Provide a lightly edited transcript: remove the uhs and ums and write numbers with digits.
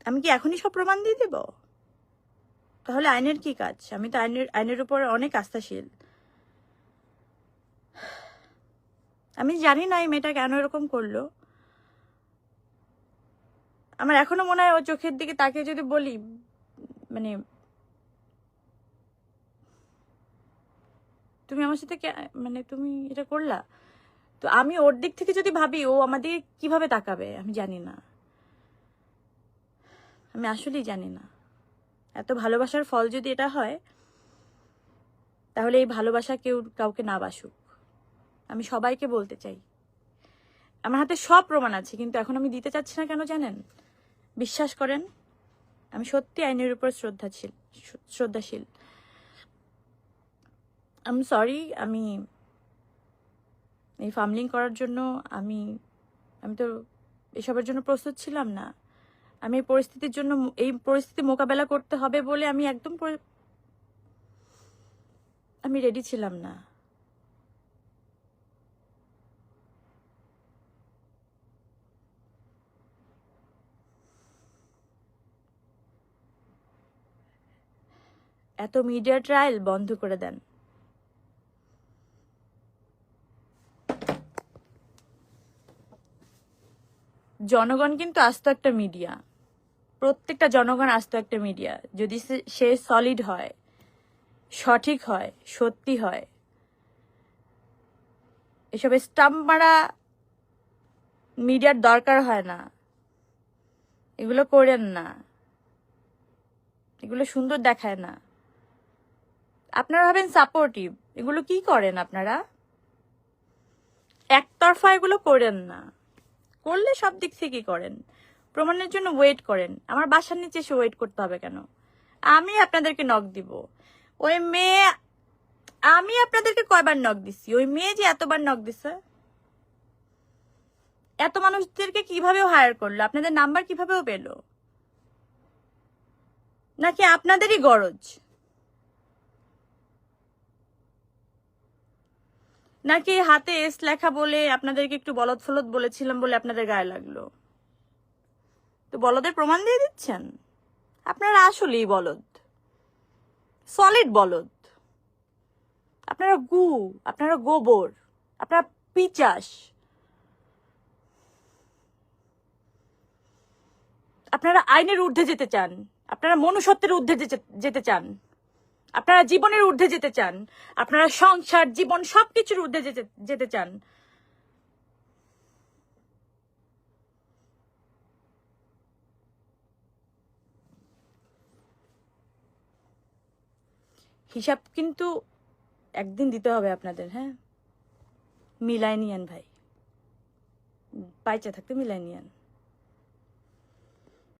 আমি কি এখনই সব প্রমাণ দিয়ে দেব? তাহলে আইনের কি কাজ? আমি তো আইনের উপর অনেক আস্থাশীল। আমি জানি না এই মেয়েটা কেন এরকম করলো। আমার এখনো মনে হয় ও চোখের দিকে তাকে যদি বলি, মানে তুমি আমার সাথে মানে তুমি এটা করলা, তো আমি ওর দিক থেকে যদি ভাবি ও আমাদের কিভাবে তাকাবে আমি জানি না। আমি আসলেই জানি না। এত ভালোবাসার ফল যদি এটা হয়, তাহলে এই ভালোবাসা কেউ কাউকে না বাসুক। আমি সবাইকে বলতে চাই, আমার হাতে সব প্রমাণ আছে, কিন্তু এখন আমি দিতে চাচ্ছি না। কেন জানেন? বিশ্বাস করেন, আমি সত্যি আইনের উপর শ্রদ্ধাশীল। আই এম সরি, আমি এই ফার্মলিং করার জন্য আমি তো এসবের জন্য প্রস্তুত ছিলাম না। আমি এই পরিস্থিতি মোকাবেলা করতে হবে বলে আমি একদম আমি রেডি ছিলাম না। এত মিডিয়া ট্রায়াল বন্ধ করে দেন। জনগণ কিন্তু আস্ত একটা মিডিয়া, প্রত্যেকটা জনগণ আস্ত একটা মিডিয়া। যদি সে সলিড হয়, সঠিক হয়, সত্যি হয়, এসব স্টাম্প মারা মিডিয়ার দরকার হয় না। এগুলো করেন না, এগুলো সুন্দর দেখায় না। আপনারা ভাবেন সাপোর্টিভ, এগুলো কি করেন আপনারা? একতরফা এগুলো করেন না। করলে সব দিক থেকে করেন, প্রমাণের জন্য ওয়েট করেন। আমার বাসার নিচে এসে ওয়েট করতে হবে কেন? আমি আপনাদেরকে নক দিব। ওই মেয়ে, আমি আপনাদেরকে কয়বার নক দিছি? ওই মেয়ে যে এতবার নক দিছে, এত মানুষদেরকে কিভাবে হায়ার করলো? আপনাদের নাম্বার কিভাবেও পেলো? নাকি আপনাদেরই গরজ? নাকি হাতে এস লেখা বলে আপনাদেরকে একটু বলদ ফলদ বলেছিলাম বলে আপনাদের গায়ে লাগলো? তো বলদের প্রমাণ দিয়ে দিচ্ছেন। আপনারা আসলেই বলদ, সলিড বলদ। আপনারা আপনারা গোবর, আপনারা পিচাস। আপনারা আইনের ঊর্ধ্বে যেতে চান, আপনারা মনুষ্যত্বের ঊর্ধ্বে যেতে চান, আপনারা জীবনের ঊর্ধ্বে যেতে চান, আপনারা সংসার, জীবন, সবকিছুর ঊর্ধ্বে যেতে চান। হিসাব কিন্তু একদিন দিতে হবে আপনাদের। হ্যাঁ, মিলাই নিয়েন ভাই, বাইচা থাকতে মিলাই নিয়েন।